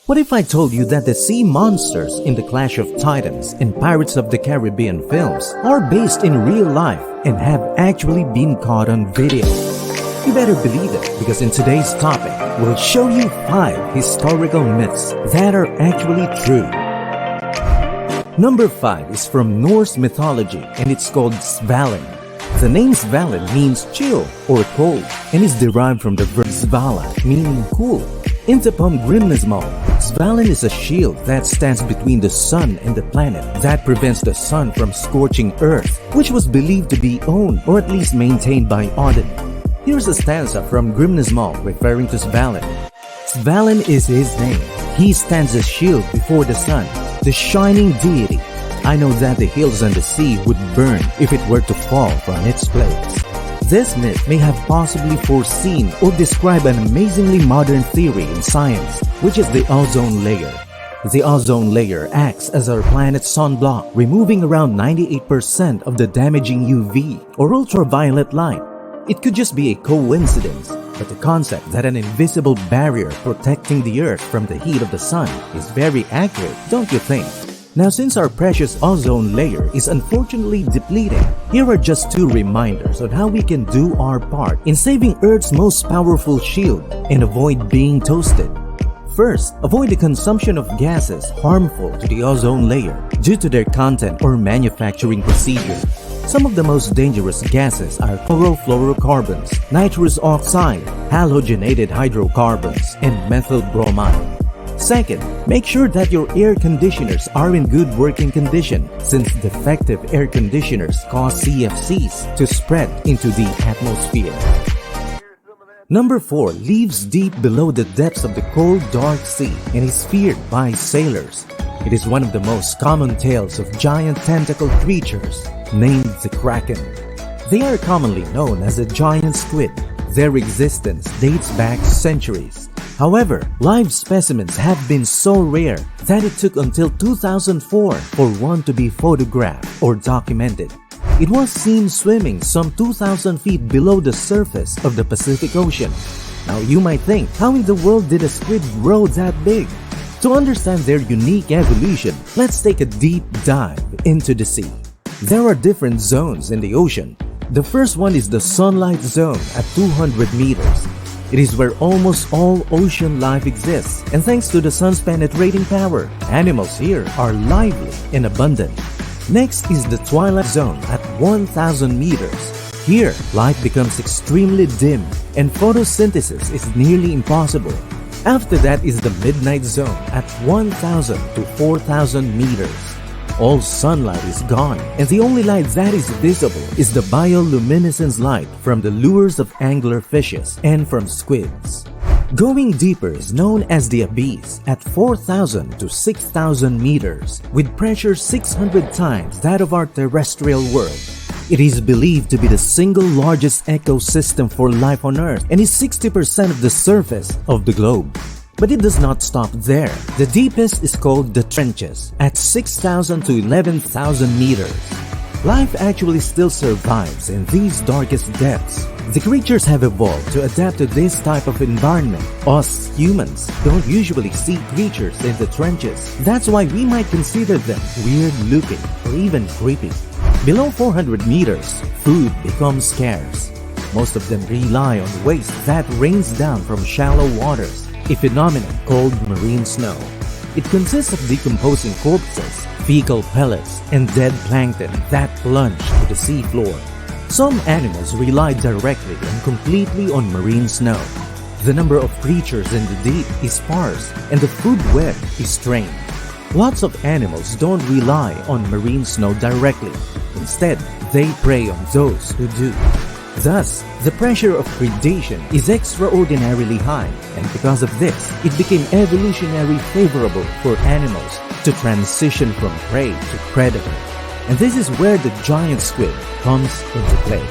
What if I told you that the sea monsters in the Clash of Titans and Pirates of the Caribbean films are based in real life and have actually been caught on video? You better believe it, because in today's topic, we'll show you 5 historical myths that are actually true. Number 5 is from Norse mythology and it's called Svalinn. The name Svalinn means chill or cold and is derived from the verb svala, meaning cool. In the poem Grimnismal, Svalinn is a shield that stands between the sun and the planet that prevents the sun from scorching Earth, which was believed to be owned or at least maintained by Odin. Here's a stanza from Grimnismal referring to Svalinn. Svalinn is his name. He stands as shield before the sun, the shining deity. I know that the hills and the sea would burn if it were to fall from its place. This myth may have possibly foreseen or described an amazingly modern theory in science, which is the ozone layer. The ozone layer acts as our planet's sunblock, removing around 98% of the damaging UV or ultraviolet light. It could just be a coincidence, but the concept that an invisible barrier protecting the Earth from the heat of the sun is very accurate, don't you think? Now, since our precious ozone layer is unfortunately depleting, here are just 2 reminders on how we can do our part in saving Earth's most powerful shield and avoid being toasted. First, avoid the consumption of gases harmful to the ozone layer due to their content or manufacturing procedure. Some of the most dangerous gases are chlorofluorocarbons, nitrous oxide, halogenated hydrocarbons, and methyl bromide. Second, make sure that your air conditioners are in good working condition, since defective air conditioners cause CFCs to spread into the atmosphere. Number 4 lives deep below the depths of the cold, dark sea and is feared by sailors. It is one of the most common tales of giant tentacled creatures named the Kraken. They are commonly known as a giant squid. Their existence dates back centuries. However, live specimens have been so rare that it took until 2004 for one to be photographed or documented. It was seen swimming some 2,000 feet below the surface of the Pacific Ocean. Now you might think, how in the world did a squid grow that big? To understand their unique evolution, let's take a deep dive into the sea. There are different zones in the ocean. The first one is the sunlight zone at 200 meters. It is where almost all ocean life exists, and thanks to the sun's penetrating power, animals here are lively and abundant. Next is the twilight zone at 1,000 meters. Here, light becomes extremely dim and photosynthesis is nearly impossible. After that is the midnight zone at 1,000 to 4,000 meters. All sunlight is gone, and the only light that is visible is the bioluminescence light from the lures of angler fishes and from squids. Going deeper is known as the abyss at 4,000 to 6,000 meters, with pressure 600 times that of our terrestrial world. It is believed to be the single largest ecosystem for life on Earth and is 60% of the surface of the globe. But it does not stop there. The deepest is called the trenches at 6,000 to 11,000 meters. Life actually still survives in these darkest depths. The creatures have evolved to adapt to this type of environment. Us humans don't usually see creatures in the trenches. That's why we might consider them weird looking or even creepy. Below 400 meters, food becomes scarce. Most of them rely on waste that rains down from shallow waters, a phenomenon called marine snow. It consists of decomposing corpses, fecal pellets, and dead plankton that plunge to the seafloor. Some animals rely directly and completely on marine snow. The number of creatures in the deep is sparse and the food web is strained. Lots of animals don't rely on marine snow directly. Instead, they prey on those who do. Thus, the pressure of predation is extraordinarily high, and because of this, it became evolutionarily favorable for animals to transition from prey to predator. And this is where the giant squid comes into play.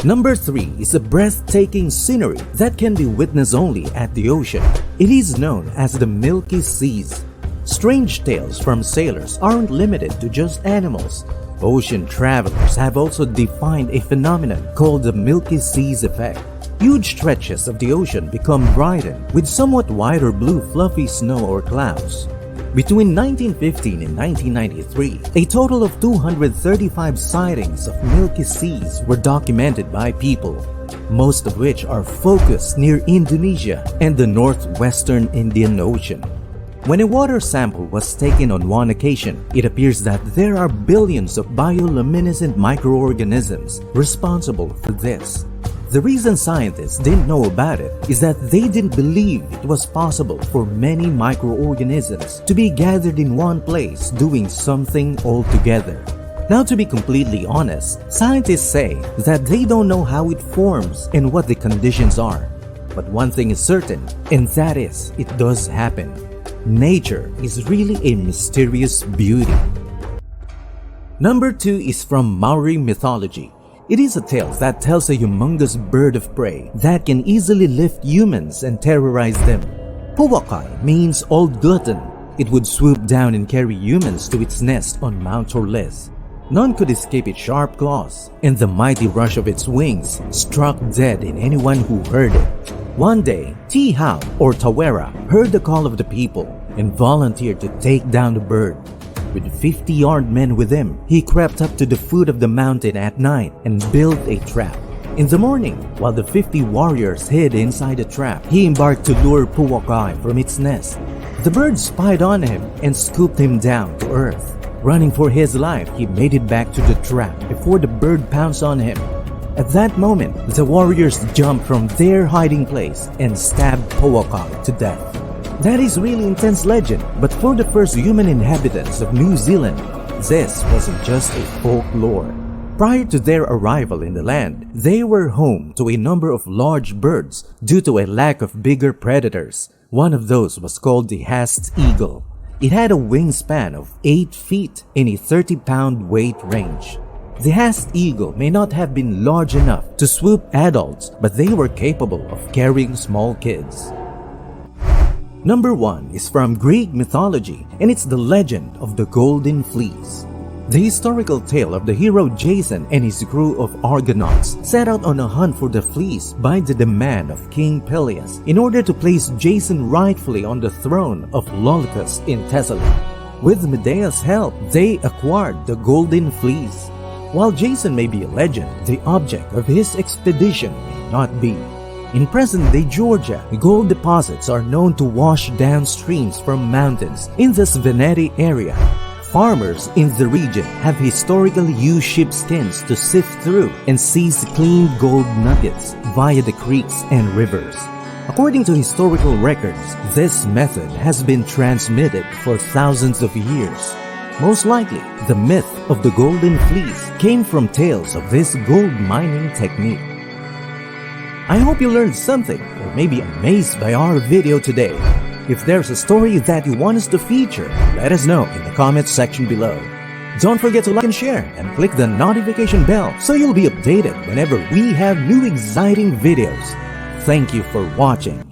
Number 3 is a breathtaking scenery that can be witnessed only at the ocean. It is known as the Milky Seas. Strange tales from sailors aren't limited to just animals. Ocean travelers have also defined a phenomenon called the Milky Seas effect. huge stretches of the ocean become brightened with somewhat whiter blue fluffy snow or clouds. Between 1915 and 1993, a total of 235 sightings of Milky Seas were documented by people, most of which are focused near Indonesia and the northwestern Indian Ocean. When a water sample was taken on one occasion, it appears that there are billions of bioluminescent microorganisms responsible for this. The reason scientists didn't know about it is that they didn't believe it was possible for many microorganisms to be gathered in one place doing something altogether. Now, to be completely honest, scientists say that they don't know how it forms and what the conditions are. But one thing is certain, and that is, it does happen. Nature is really a mysterious beauty. Number 2 is from Maori mythology. It is a tale that tells a humongous bird of prey that can easily lift humans and terrorize them. Pouakai means old glutton. It would swoop down and carry humans to its nest on Mount Torles. None could escape its sharp claws, and the mighty rush of its wings struck dead in anyone who heard it. One day, Tihao or Tawera heard the call of the people and volunteered to take down the bird. With 50 armed men with him, he crept up to the foot of the mountain at night and built a trap. In the morning, while the 50 warriors hid inside the trap, he embarked to lure Pouakai from its nest. The bird spied on him and scooped him down to earth. Running for his life, he made it back to the trap before the bird pounced on him. At that moment, the warriors jumped from their hiding place and stabbed Pouakai to death. That is really intense legend, but for the first human inhabitants of New Zealand, this wasn't just a folklore. Prior to their arrival in the land, they were home to a number of large birds due to a lack of bigger predators. One of those was called the Haast eagle. It had a wingspan of 8 feet in a 30-pound weight range. The Haast eagle may not have been large enough to swoop adults, but they were capable of carrying small kids. Number 1 is from Greek mythology, and it's the legend of the Golden Fleece. The historical tale of the hero Jason and his crew of Argonauts set out on a hunt for the fleece by the demand of King Peleus in order to place Jason rightfully on the throne of Lollicus in Thessaly. With Medea's help, they acquired the Golden Fleece. While Jason may be a legend, the object of his expedition may not be. In present-day Georgia, gold deposits are known to wash down streams from mountains in the Svalinn area. Farmers in the region have historically used sheepskins to sift through and seize clean gold nuggets via the creeks and rivers. According to historical records, this method has been transmitted for thousands of years. Most likely, the myth of the Golden Fleece came from tales of this gold mining technique. I hope you learned something or maybe amazed by our video today. If there's a story that you want us to feature, let us know in the comments section below. Don't forget to like and share and click the notification bell so you'll be updated whenever we have new exciting videos. Thank you for watching.